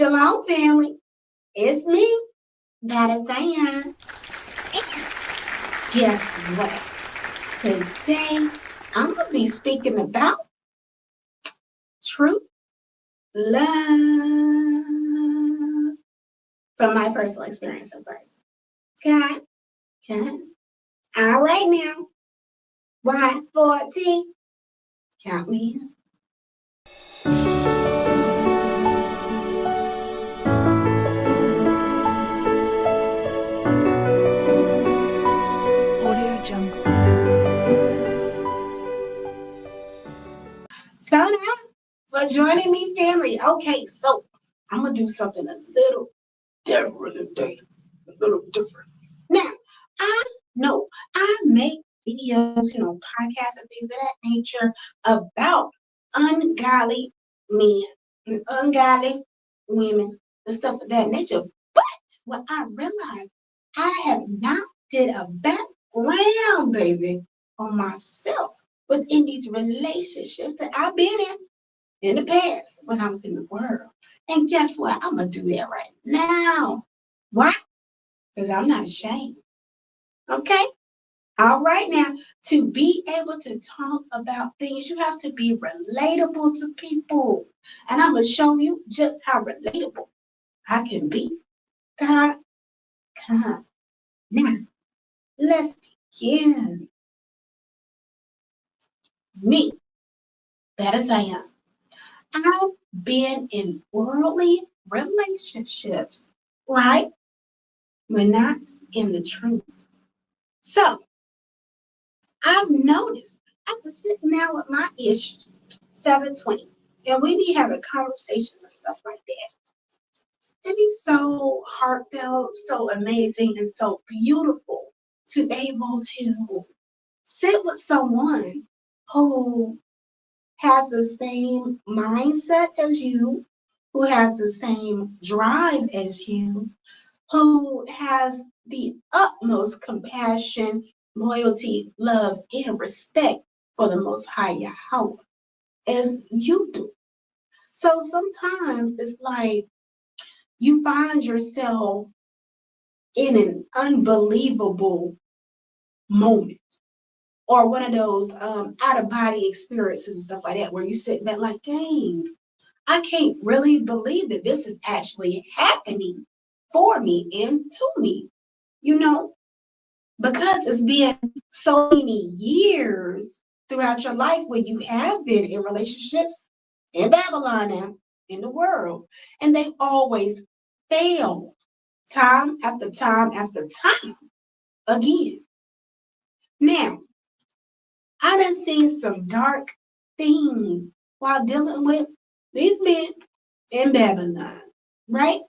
Shalom, family. It's me, Baht of Zion. And guess what? Today, I'm going to be speaking about truth, love, from my personal experience, of course. Okay? All right now. Y14, count me in. Turn out for joining me, family. Okay, so I'm going to do something a little different today. A little different. Now, I know I make videos, podcasts and things of that nature about ungodly men and ungodly women and stuff of that nature. But what I realized, I have not did a background, baby, on myself within these relationships that I've been in the past when I was in the world. And guess what? I'm going to do that right now. Why? Because I'm not ashamed. Okay? All right now, to be able to talk about things, you have to be relatable to people. And I'm going to show you just how relatable I can be. God. Now, let's begin. Me, that is I am. I've been in worldly relationships, right? We're not in the truth. So, I've noticed after sitting down with my ish 720, and we be having conversations and stuff like that. It be so heartfelt, so amazing, and so beautiful to be able to sit with someone who has the same mindset as you, who has the same drive as you, who has the utmost compassion, loyalty, love, and respect for the Most High Yahweh as you do. So sometimes it's like you find yourself in an unbelievable moment or one of those out-of-body experiences and stuff like that where you sit back like, dang, I can't really believe that this is actually happening for me and to me, because it's been so many years throughout your life where you have been in relationships in Babylon now, in the world, and they've always failed time after time after time again. Now, I done seen some dark things while dealing with these men in Babylon, right?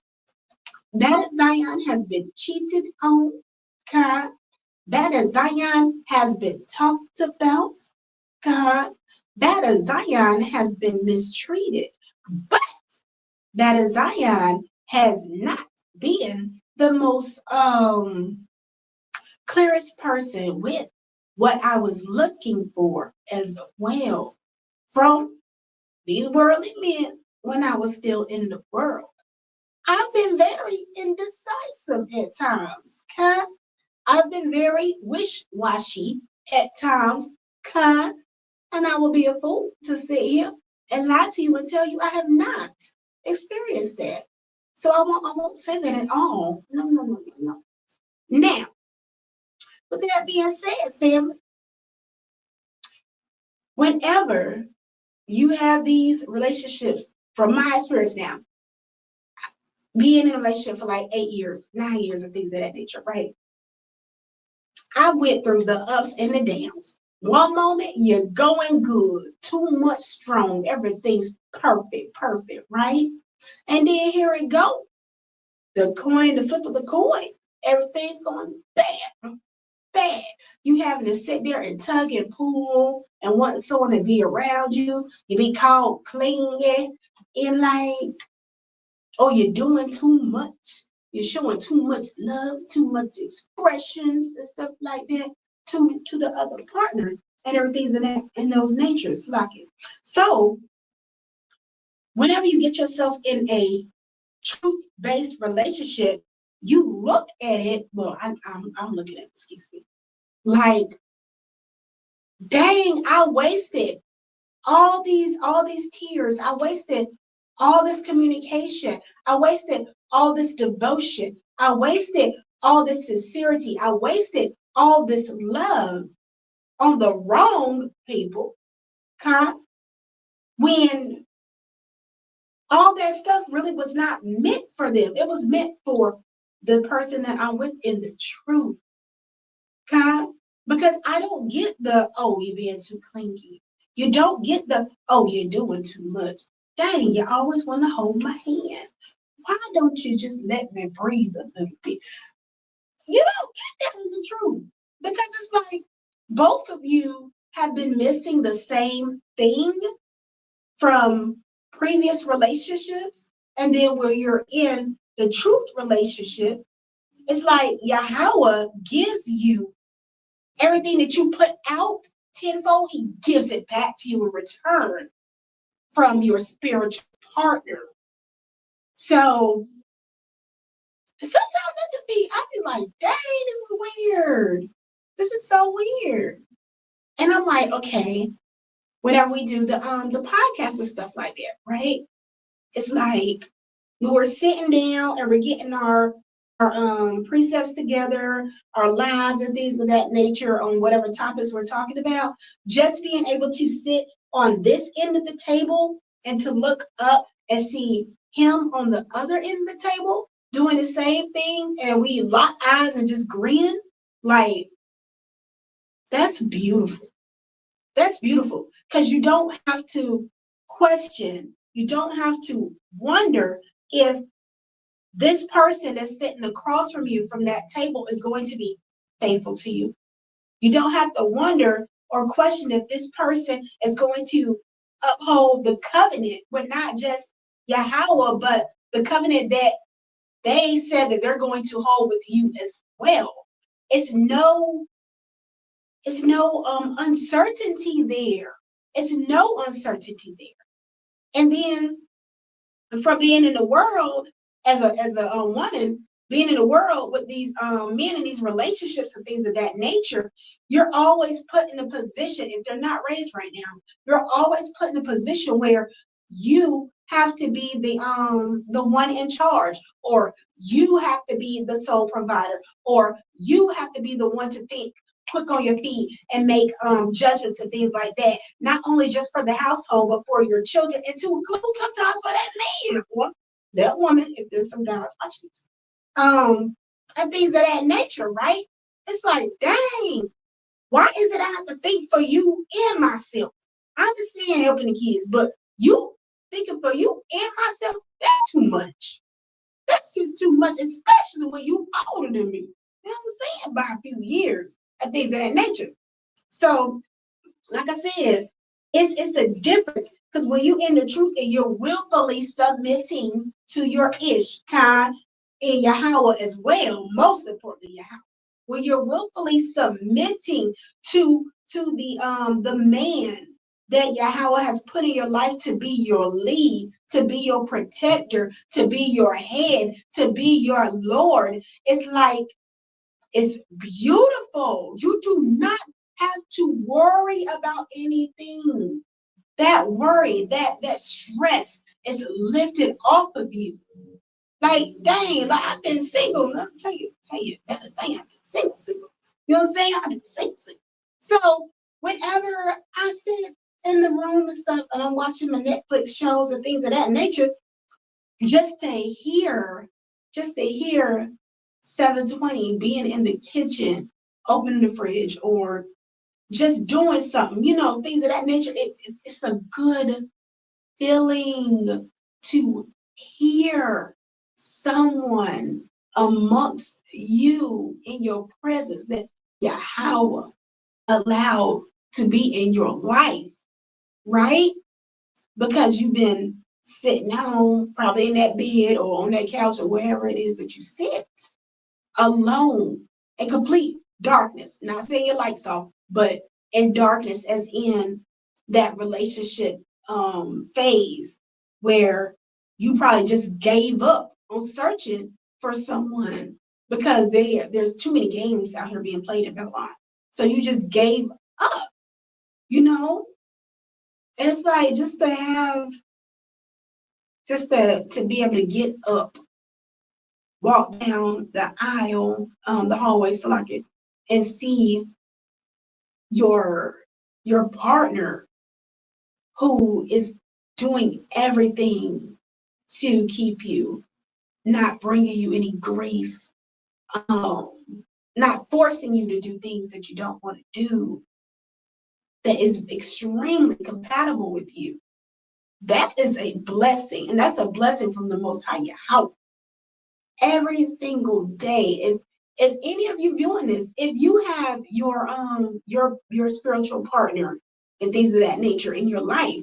That Zion has been cheated on, God. That Zion has been talked about, God. That Zion has been mistreated, but that Zion has not been the most clearest person with what I was looking for as well from these worldly men when I was still in the world. I've been very indecisive at times, okay? I've been very wish-washy at times, okay? And I will be a fool to sit here and lie to you and tell you I have not experienced that. So I won't say that at all. No. Now, with that being said, family, whenever you have these relationships, from my experience now, being in a relationship for like 8 years, 9 years, and things of that nature, right? I went through the ups and the downs. One moment you're going good, too much strong, everything's perfect, right? And then here it go. The flip of the coin, everything's going bad. You having to sit there and tug and pull and want someone to be around you. You be called clingy and like, oh, you're doing too much. You're showing too much love, too much expressions and stuff like that to the other partner and everything's in those natures, like it. So whenever you get yourself in a truth-based relationship, you look at it, well, I'm looking at, excuse me, like, dang, I wasted all these tears. I wasted all this communication. I wasted all this devotion. I wasted all this sincerity. I wasted all this love on the wrong people, huh? When all that stuff really was not meant for them. It was meant for the person that I'm with in the truth, huh? Because I don't get the, oh, you're being too clingy. You don't get the, oh, you're doing too much. Dang, you always want to hold my hand. Why don't you just let me breathe a little bit? You don't get that in the truth. Because it's like both of you have been missing the same thing from previous relationships. And then when you're in the truth relationship, it's like Yahweh gives you everything that you put out tenfold, he gives it back to you in return from your spiritual partner. So sometimes I be like, dang, this is weird. This is so weird. And I'm like, okay, whenever we do the podcast and stuff like that, right? It's like we're sitting down and we're getting our precepts together, our lives and things of that nature on whatever topics we're talking about. Just being able to sit on this end of the table and to look up and see him on the other end of the table doing the same thing, and we lock eyes and just grin, like, that's beautiful. That's beautiful, because you don't have to question, you don't have to wonder if this person that's sitting across from you from that table is going to be faithful to you. You don't have to wonder or question if this person is going to uphold the covenant with not just Yahweh, but the covenant that they said that they're going to hold with you as well. It's no uncertainty there. It's no uncertainty there. And then from being in the world as a woman, being in the world with these men in these relationships and things of that nature, you're always put in a position, if they're not raised right now, you're always put in a position where you have to be the one in charge, or you have to be the sole provider, or you have to be the one to think quick on your feet and make judgments and things like that, not only just for the household, but for your children, and to include sometimes for that man or that woman, if there's some guys watching this, and things of that nature, right? It's like, dang, why is it I have to think for you and myself? I understand helping the kids, but you thinking for you and myself, that's too much. That's just too much, especially when you older than me. You know what I'm saying? By a few years and things of that nature. So, like I said, it's the difference. Because when you in the truth and you're willfully submitting to your Ishkan and Yahweh as well, most importantly Yahweh, when you're willfully submitting to the man that Yahweh has put in your life to be your lead, to be your protector, to be your head, to be your Lord, it's like, it's beautiful. You do not have to worry about anything. That worry, that stress is lifted off of you. Like, dang, like, I've been single. I'll tell you, that is saying I've been single. You know what I'm saying? I've been single. So whenever I sit in the room and stuff and I'm watching my Netflix shows and things of that nature, just to hear 720 being in the kitchen, opening the fridge, or just doing something, things of that nature. It's a good feeling to hear someone amongst you in your presence that Yahweh allowed to be in your life, right? Because you've been sitting home, probably in that bed or on that couch or wherever it is that you sit, alone, in complete darkness. Not saying your lights off, but in darkness, as in that relationship phase where you probably just gave up on searching for someone because there's too many games out here being played in Babylon. So you just gave up, you know? And it's like just to have, just to be able to get up, walk down the aisle, the hallway, so like it, and see your partner who is doing everything to keep you, not bringing you any grief, not forcing you to do things that you don't want to do, that is extremely compatible with you. That is a blessing, and that's a blessing from the Most High Yahweh. Every single day, if any of you viewing this, if you have your spiritual partner and things of that nature in your life,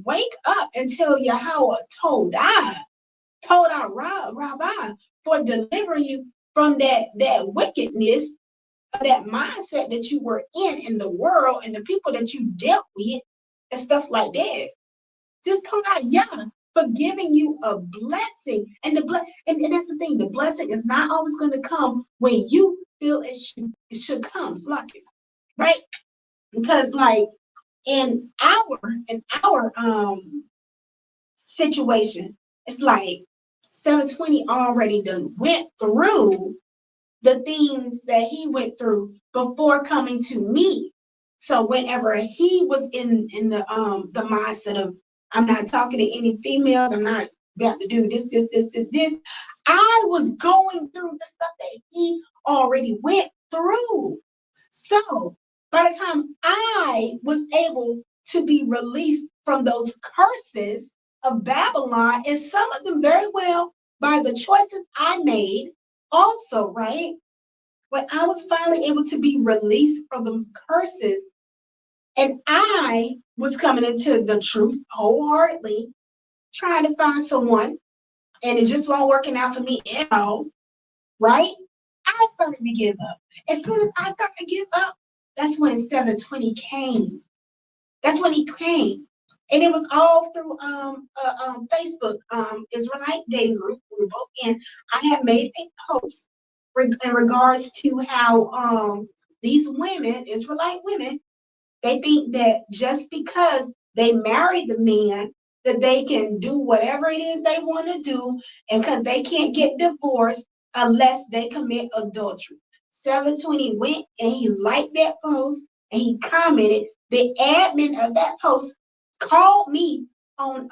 wake up and tell Yahweh told our Rabbi for delivering you from that wickedness, that mindset that you were in the world and the people that you dealt with and stuff like that. Just told out Yah for giving you a blessing. And and that's the thing, the blessing is not always going to come when you feel it should come. It's like it, right? Because like in our situation, it's like 720 already done went through the things that he went through before coming to me. So whenever he was in the mindset of, I'm not talking to any females, I'm not about to do this, I was going through the stuff that he already went through. So by the time I was able to be released from those curses of Babylon, and some of them very well by the choices I made also, right? When I was finally able to be released from those curses, and I was coming into the truth wholeheartedly, trying to find someone, and it just wasn't working out for me at all, right? I started to give up. As soon as I started to give up, that's when 720 came. That's when he came. And it was all through Facebook, Israelite dating group we were both in. I had made a post in regards to how these women, Israelite women, they think that just because they marry the man, that they can do whatever it is they want to do, and because they can't get divorced unless they commit adultery. 720 went and he liked that post and he commented. The admin of that post called me on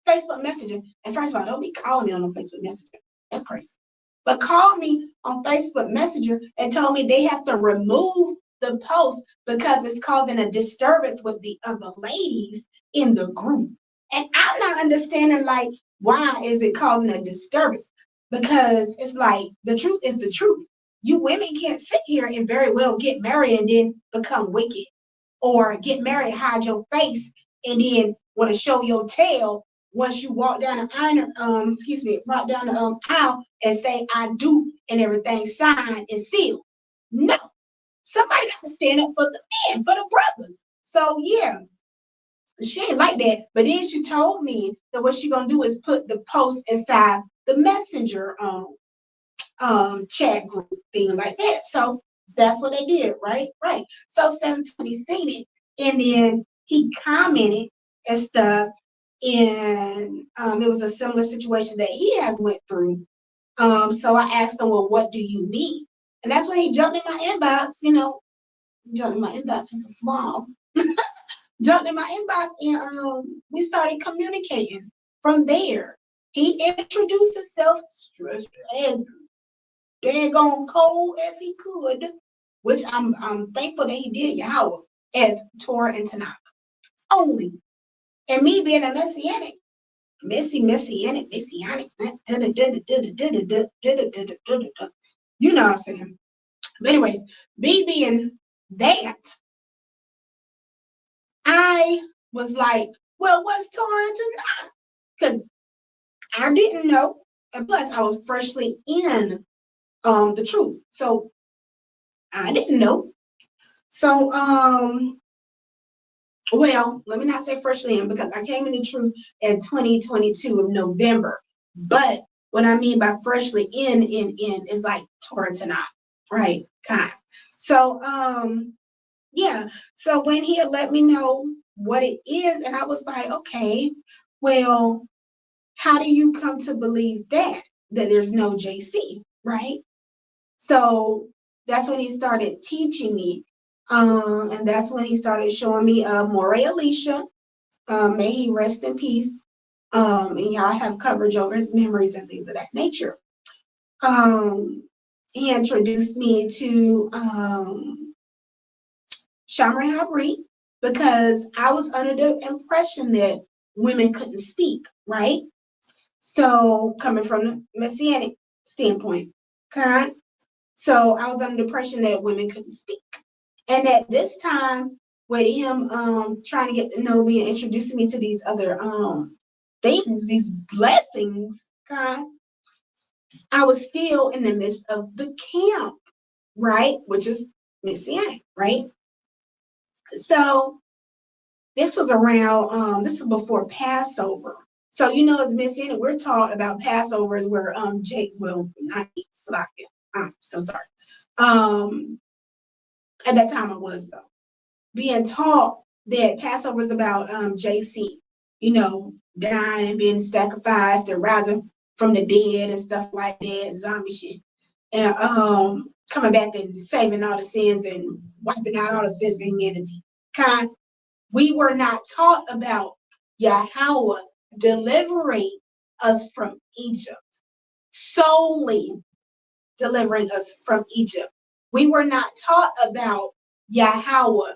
Facebook Messenger. And first of all, don't be calling me on Facebook Messenger. That's crazy. But called me on Facebook Messenger and told me they have to remove the post because it's causing a disturbance with the other ladies in the group. And I'm not understanding, like, why is it causing a disturbance? Because it's like, the truth is the truth. You women can't sit here and very well get married and then become wicked, or get married, hide your face, and then want to show your tail once you walk down walk down the aisle and say I do and everything signed and sealed. No, somebody got to stand up for the men, for the brothers. So yeah, she ain't like that. But then she told me that what she gonna do is put the post inside the messenger chat group thing like that. So that's what they did, right? Right. So 720 seen it, and then he commented and stuff, and it was a similar situation that he has went through. So I asked him, well, what do you mean? And that's when he jumped in my inbox, jumped in my inbox was a small. Jumped in my inbox, and we started communicating from there. He introduced himself as daggone cold as he could, which I'm thankful that he did, Yahweh, as Torah and Tanakh only. And me being a messianic, messianic, you know what I'm saying. But anyways, me being that, I was like, well, what's Torah and Tanakh? Because I didn't know, and plus I was freshly in the truth, so I didn't know. So well, let me not say freshly in, because I came into truth in 2022 of November. But what I mean by freshly in is like Torah Tanakh, right? Kind. So yeah. So when he had let me know what it is, and I was like, okay, well, how do you come to believe that there's no JC, right? So that's when he started teaching me. And that's when he started showing me Moray Alicia. May he rest in peace. And y'all have coverage over his memories and things of that nature. He introduced me to Shamra Habri, because I was under the impression that women couldn't speak, right? So coming from the Messianic standpoint, okay? So I was under the impression that women couldn't speak. And at this time, with him trying to get to know me and introducing me to these other things, these blessings, okay, I was still in the midst of the camp, right? Which is Messianic, right? So this was around, this was before Passover. So, you know, as Messianic, we're taught about Passovers where not me, Slovakia. I'm so sorry. At that time I was, though, being taught that Passover is about JC, you know, dying and being sacrificed and rising from the dead and stuff like that, zombie shit. And coming back and saving all the sins and wiping out all the sins of humanity. Kind. We were not taught about Yahweh delivering us from Egypt, solely delivering us from Egypt. We were not taught about Yahweh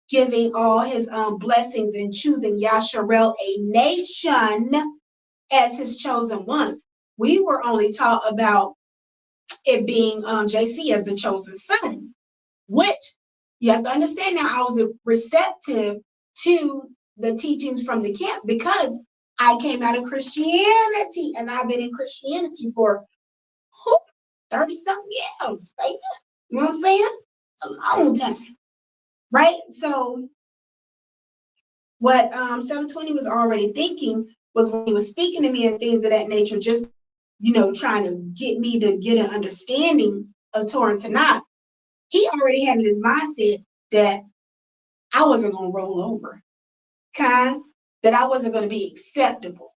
giving all his blessings and choosing Yasharel, a nation, as his chosen ones. We were only taught about it being JC as the chosen son, which you have to understand now, I was receptive to the teachings from the camp because I came out of Christianity, and I've been in Christianity for 30-something years, baby. You know what I'm saying? A long time, right? So what 720 was already thinking was, when he was speaking to me and things of that nature, just, you know, trying to get me to get an understanding of Torah and Tanakh, he already had in his mindset that I wasn't going to roll over, kind, that I wasn't going to be acceptable,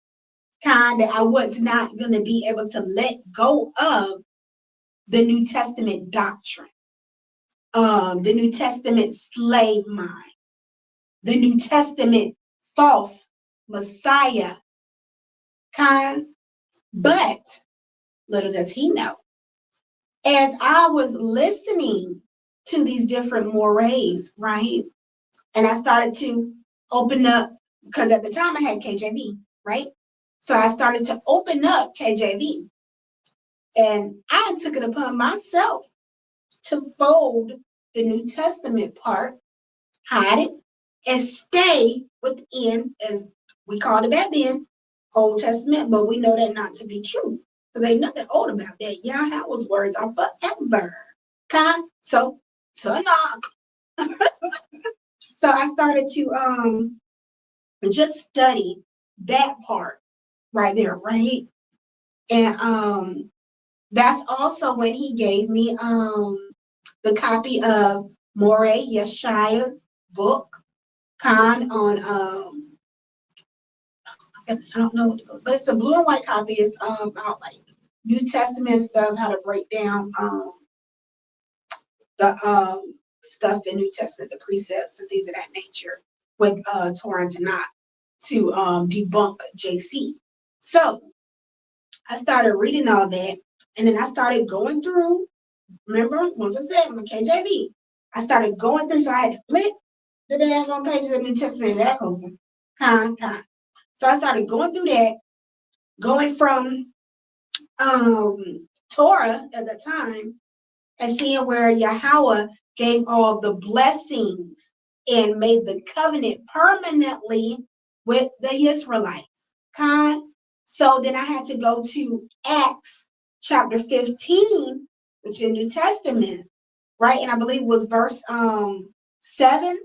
kind, that I was not going to be able to let go of the New Testament doctrine, the New Testament slave mind, the New Testament false Messiah, kind. But little does he know, as I was listening to these different mores, right, and I started to open up, because at the time I had KJV, right? So I started to open up KJV, and I took it upon myself to fold the New Testament part, hide it, and stay within, as we called it back then, Old Testament, but we know that not to be true, because ain't nothing old about that. Yahweh's words are forever. Okay? So Tanakh. So I started to just study that part right there, right? And that's also when he gave me the copy of Moreh Yeshaya's book, Khan, on I don't know what to go, but it's the blue and white copy. It's about like New Testament stuff, how to break down the stuff in New Testament, the precepts and things of that nature, with Torah and Tanakh, to debunk JC. So I started reading all that, and then I started going through. Remember, once I said my KJV, I started going through, so I had to flip the daggone pages of the New Testament back open. Con. So I started going through that, going from Torah at the time, and seeing where Yahweh gave all the blessings and made the covenant permanently with the Yisraelites. Okay? So then I had to go to Acts chapter 15, which is New Testament, right? And I believe it was verse 7.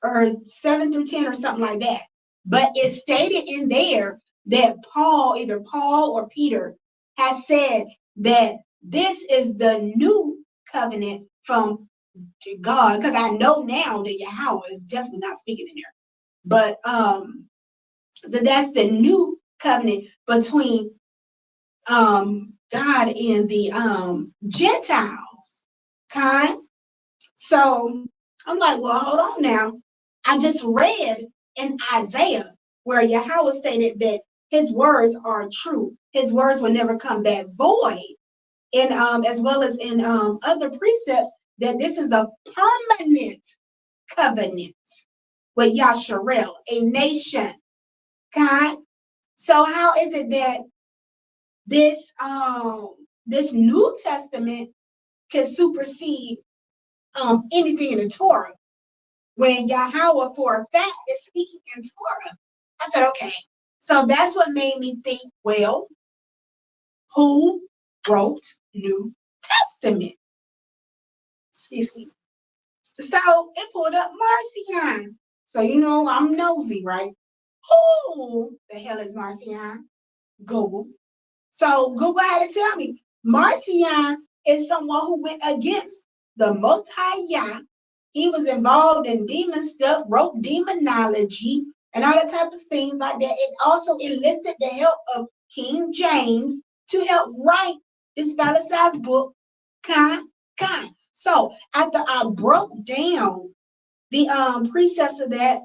or 7 through 10 or something like that. But it's stated in there that Paul, either Paul or Peter, has said that this is the new covenant from God. Because I know now that Yahweh is definitely not speaking in there. But that's the new covenant between God and the Gentiles. Okay? So I'm like, well, hold on now. I just read in Isaiah where Yahweh stated that his words are true. His words will never come back void. And as well as in other precepts, that this is a permanent covenant with Yasharel, a nation. Okay? So how is it that this New Testament can supersede anything in the Torah when Yahweh for a fact is speaking in Torah? I said, okay. So that's what made me think, well, who wrote New Testament? Excuse me. So it pulled up Marcion. So you know I'm nosy, right? Who the hell is Marcion? Google. So Google had to tell me. Marcion is someone who went against the Most High Yah. He was involved in demon stuff, wrote demonology, and all that type of things like that. It also enlisted the help of King James to help write this phalicized book, kind. So after I broke down the precepts of that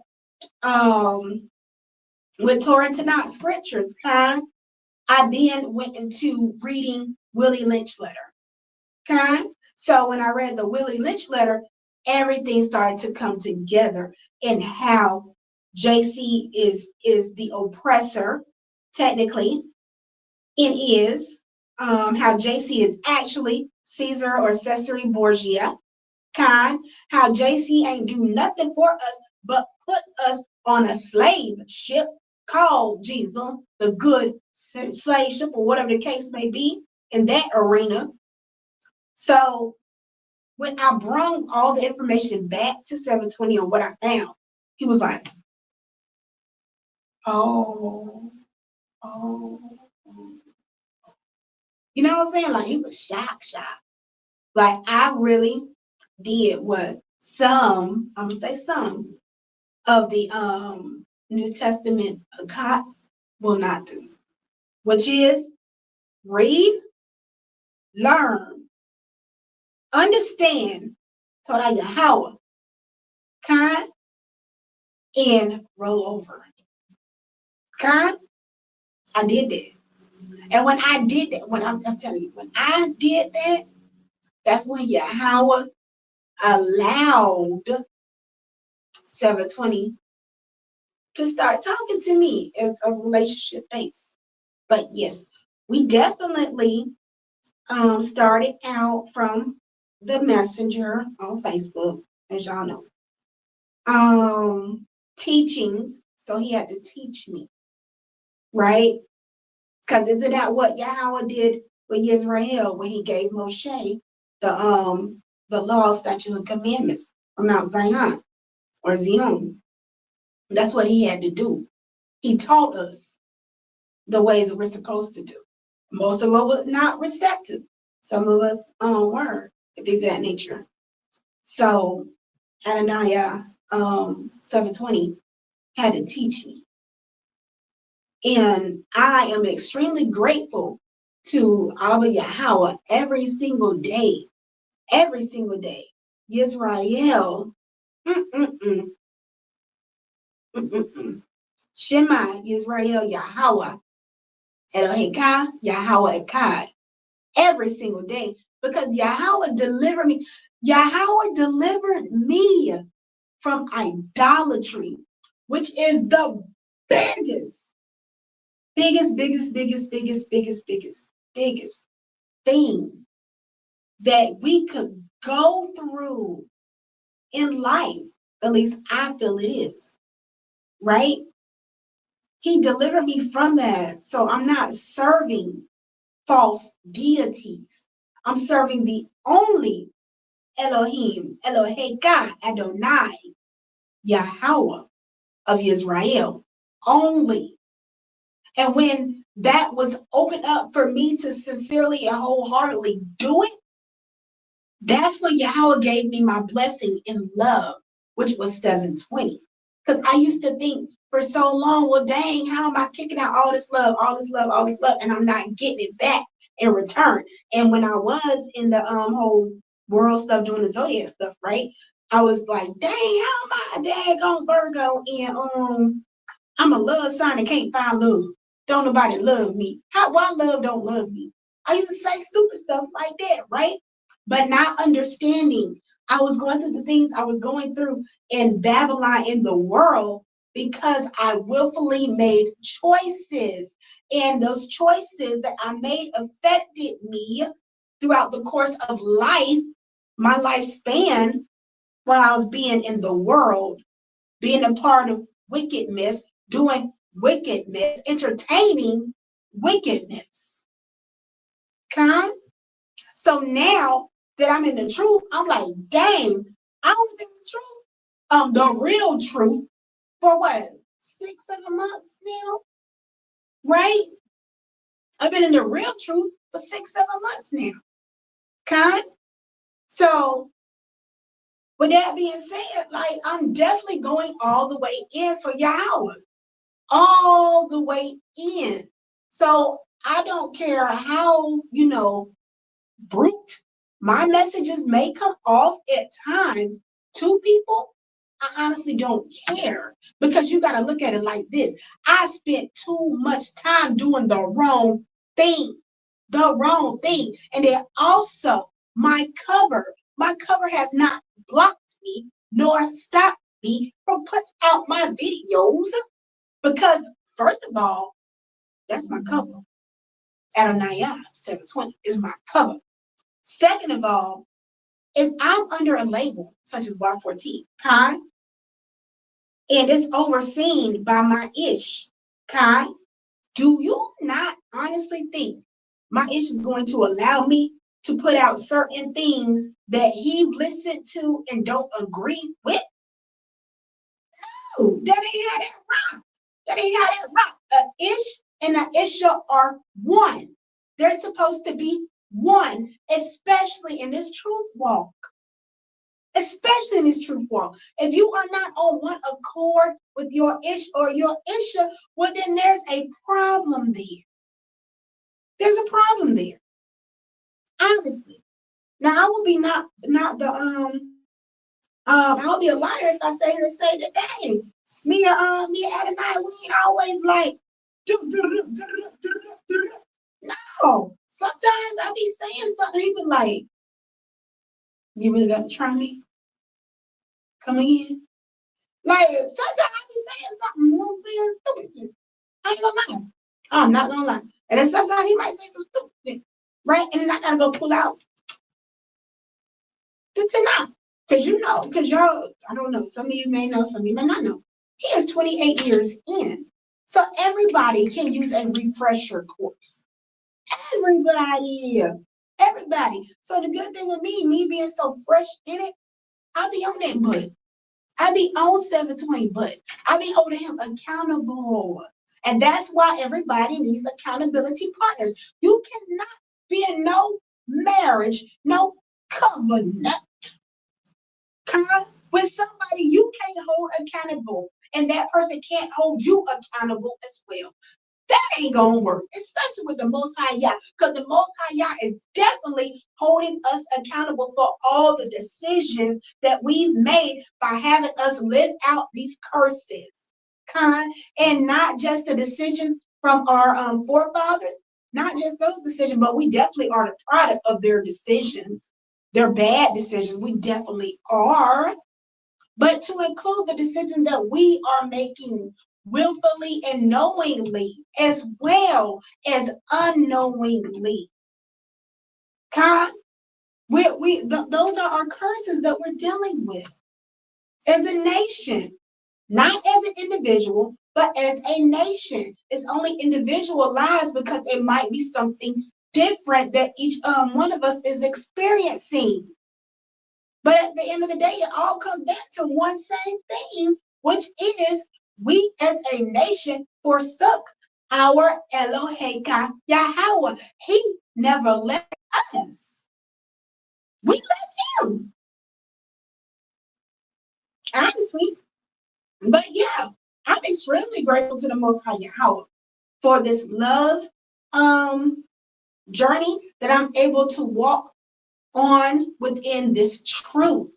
with Torah and Tanakh scriptures, I then went into reading Willie Lynch letter. Okay. So when I read the Willie Lynch letter, everything started to come together in how JC is the oppressor, technically. It is how JC is actually Caesar or Caesarea Borgia. How JC ain't do nothing for us but put us on a slave ship called Jesus, the good slave ship, or whatever the case may be in that arena. So when I brought all the information back to 720 on what I found, he was like, oh. You know what I'm saying? Like, he was shocked. Like, I really did what some, I'm gonna say some, of the New Testament accounts will not do, which is read, learn, understand Torah Yahweh, and roll over. I did that. And when I did that, when I'm telling you, when I did that, that's when Yahweh allowed 720 to start talking to me as a relationship base. But yes, we definitely started out from the messenger on Facebook, as y'all know. Teachings, so he had to teach me, right? Because isn't that what Yahweh did with Israel when he gave Moshe the law, statutes, and commandments from Mount Zion or Zion? That's what he had to do. He taught us the ways that we're supposed to do. Most of us was not receptive. Some of us were, things of that nature. So Adoniah 720 had to teach me. And I am extremely grateful to Abba Yahweh every single day. Yisrael, Shema Yisrael Yahweh, Elohim Yahweh Echad, every single day, because Yahweh delivered me. Yahweh delivered me from idolatry, which is the biggest thing that we could go through in life. At least I feel it is, right? He delivered me from that. So I'm not serving false deities. I'm serving the only Elohim, Elohim God, Adonai. Yahwah of Israel only. And when that was opened up for me to sincerely and wholeheartedly do it, that's when Yahweh gave me my blessing in love, which was 720. Because I used to think for so long, well, dang, how am I kicking out all this love, all this love, all this love, and I'm not getting it back in return? And when I was in the whole world stuff, doing the zodiac stuff, right? I was like, dang, how am I a daggone Virgo and I'm a love sign and can't find love. Don't nobody love me. Why love don't love me? I used to say stupid stuff like that, right? But not understanding. I was going through the things I was going through in Babylon in the world because I willfully made choices. And those choices that I made affected me throughout the course of life, my lifespan, while I was being in the world, being a part of wickedness, doing wickedness, entertaining wickedness. Okay? So now that I'm in the truth, I'm like, dang, I was in the truth, the real truth, for what, 6-7 months now, right? I've been in the real truth for 6-7 months now. Okay? So with that being said, like, I'm definitely going all the way in for Yahweh. All the way in. So I don't care how, brute my messages may come off at times to people. I honestly don't care, because you got to look at it like this. I spent too much time doing the wrong thing. And then also my cover has not blocked me nor stopped me from putting out my videos. Because first of all, that's my cover. Adonai 720 is my cover. Second of all, if I'm under a label such as Y14, Kai, and it's overseen by my ish, Kai, do you not honestly think my ish is going to allow me to put out certain things that he listened to and don't agree with? No, that ain't how that rock. That ain't how that rock. A ish and an isha are one. They're supposed to be one, especially in this truth walk. Especially in this truth walk. If you are not on one accord with your ish or your isha, well, then there's a problem there. There's a problem there. Honestly. Now I will be not the I would be a liar if I say that, dang, me and Adonai, we ain't always like, no. Sometimes I be saying something, he be like, you really got to try me? Come again? Like, sometimes I be saying something, you know what I'm saying? Stupid shit. I ain't gonna lie. I'm not gonna lie. And then sometimes he might say some stupid shit, right? And then I gotta go pull out the Tanakh. Because y'all, I don't know, some of you may know, some of you may not know. He is 28 years in. So everybody can use a refresher course. Everybody. So the good thing with me being so fresh in it, I be on that butt. I be on 720 butt. I be holding him accountable. And that's why everybody needs accountability partners. You cannot be in no marriage, no covenant with somebody you can't hold accountable, and that person can't hold you accountable as well. That ain't gonna work, especially with the Most High Yah, because the Most High Yah is definitely holding us accountable for all the decisions that we've made by having us live out these curses, and not just the decision from our forefathers, not just those decisions, but we definitely are the product of their decisions, their bad decisions. We definitely are. But to include the decision that we are making willfully and knowingly, as well as unknowingly. Those are our curses that we're dealing with as a nation, not as an individual, but as a nation. It's only individualized because it might be something different that each one of us is experiencing. But at the end of the day, it all comes back to one same thing, which is we as a nation forsook our Elohim Yahweh. He never left us. We left him. Honestly. But yeah, I'm extremely grateful to the Most High Yahweh for this love journey that I'm able to walk on within this truth.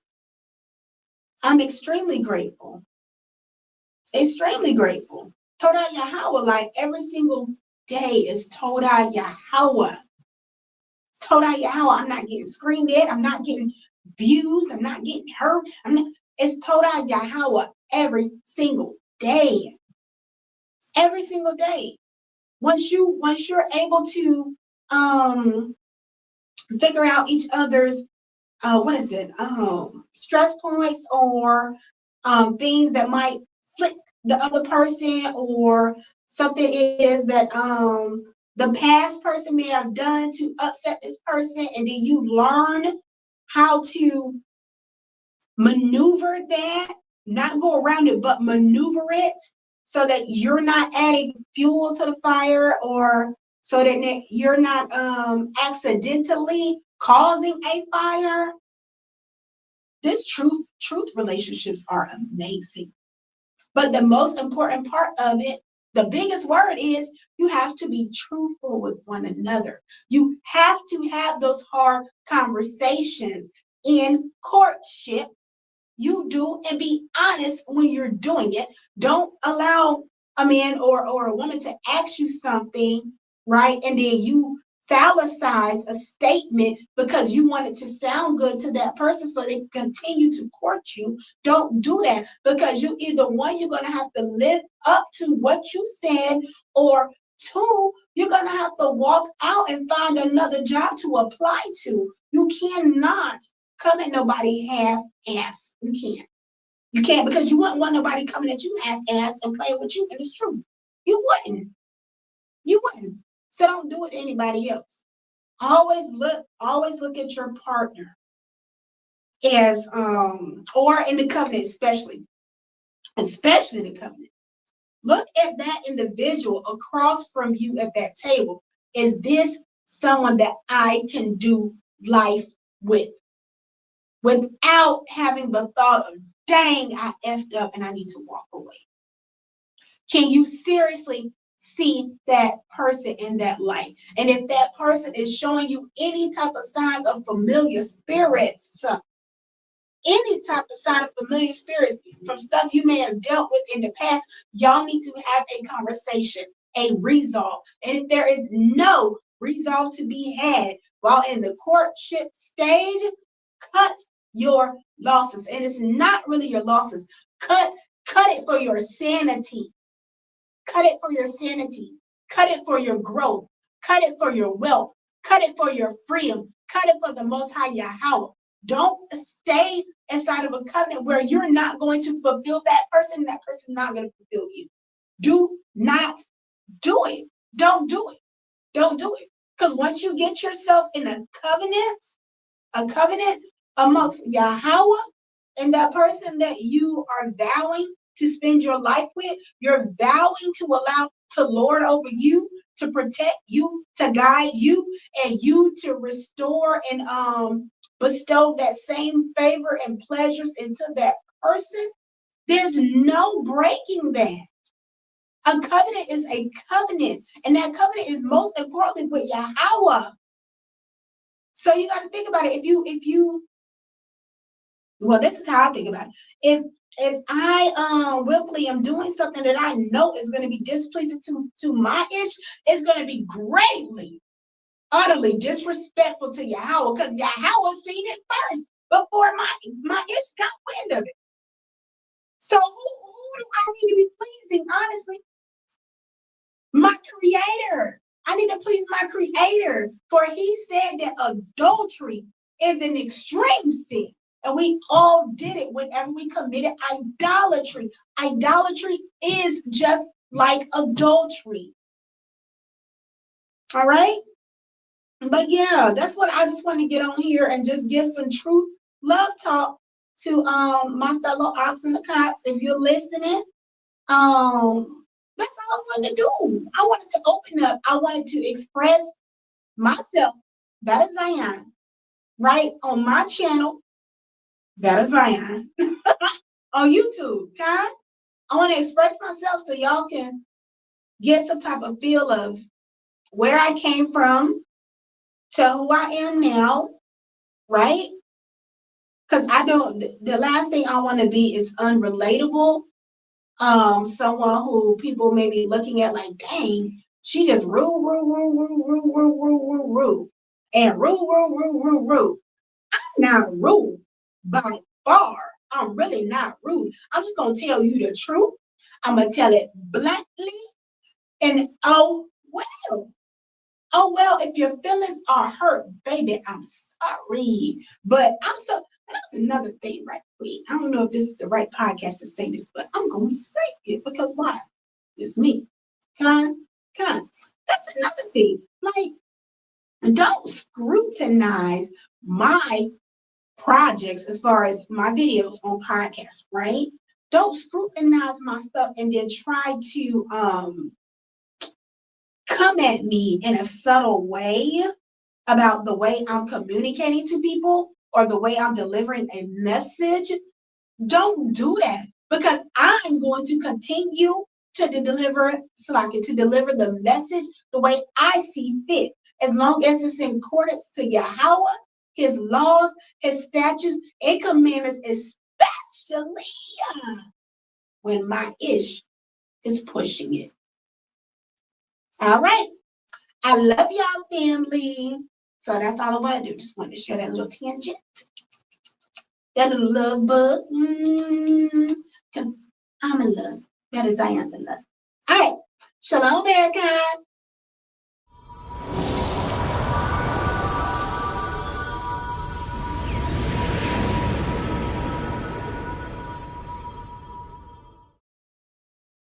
I'm extremely grateful. Extremely grateful. Torah Yahweh, like every single day is Torah Yahweh. Torah Yahweh. I'm not getting screamed at. I'm not getting abused. I'm not getting hurt. It's Torah Yahweh every single day. Every single day. Once you're able to figure out each other's stress points or things that might flip the other person, or something is that the past person may have done to upset this person, and then you learn how to maneuver that, not go around it, but maneuver it so that you're not adding fuel to the fire, or so that you're not accidentally causing a fire. This truth relationships are amazing. But the most important part of it, the biggest word is you have to be truthful with one another. You have to have those hard conversations in courtship. You do, and be honest when you're doing it. Don't allow a man or a woman to ask you something, right? And then you phallicize a statement because you want it to sound good to that person so they continue to court you. Don't do that, because you either one, you're going to have to live up to what you said, or two, you're going to have to walk out and find another job to apply to. You cannot come at nobody half-ass. You can't. You can't, because you wouldn't want nobody coming at you half-ass and playing with you, and it's true. You wouldn't. You wouldn't. So don't do it to anybody else. Always look at your partner as or in the covenant, especially the covenant. Look at that individual across from you at that table. Is this someone that I can do life with, without having the thought of, dang, I effed up and I need to walk away? Can you seriously see that person in that light? And if that person is showing you any type of signs of familiar spirits, any type of sign of familiar spirits from stuff you may have dealt with in the past, y'all need to have a conversation, a resolve. And if there is no resolve to be had while in the courtship stage, cut your losses. And it's not really your losses. Cut it for your sanity. Cut it for your sanity. Cut it for your growth. Cut it for your wealth. Cut it for your freedom. Cut it for the Most High Yahweh. Don't stay inside of a covenant where you're not going to fulfill that person and that person's not going to fulfill you. Do not do it. Don't do it. Don't do it. Because once you get yourself in a covenant amongst Yahweh and that person that you are vowing to spend your life with, you're vowing to allow to lord over you, to protect you, to guide you, and you to restore and bestow that same favor and pleasures into that person. There's no breaking that. A covenant is a covenant, and that covenant is most importantly with Yahweh. So you got to think about it. Well, this is how I think about it. If I willfully am doing something that I know is going to be displeasing to my ish, it's going to be greatly, utterly disrespectful to Yahweh, because Yahweh seen it first before my ish got wind of it. So who do I need to be pleasing, honestly? My Creator. I need to please my Creator, for He said that adultery is an extreme sin. And we all did it whenever we committed idolatry. Idolatry is just like adultery. All right? But yeah, that's what I just want to get on here and just give some truth love talk to my fellow ops and the cops. If you're listening, that's all I wanted to do. I wanted to open up. I wanted to express myself, Baht of Zion, right on my channel, Baht of Zion, on YouTube. Okay, I want to express myself so y'all can get some type of feel of where I came from to who I am now, right? Because I don't. The last thing I want to be is unrelatable. Someone who people may be looking at like, dang, she just rule, and rule. I'm not rude by far. I'm really not rude. I'm just gonna tell you the truth. I'm gonna tell it bluntly, and oh well, if your feelings are hurt, baby, I'm sorry. But that's another thing, right quick. I don't know if this is the right podcast to say this, but I'm going to say it because why? It's me. Con. That's another thing. Like, don't scrutinize my projects as far as my videos on podcasts, right? Don't scrutinize my stuff and then try to come at me in a subtle way about the way I'm communicating to people or the way I'm delivering a message. Don't do that because I'm going to continue to deliver the message the way I see fit, as long as it's in accordance to Yahweh, his laws, his statutes, and commandments, especially when my ish is pushing it. All right. I love y'all, family. So that's all I want to do. Just wanted to share that little tangent, that little love bug, because I'm in love. That is Zion's in love. All right. Shalom, America.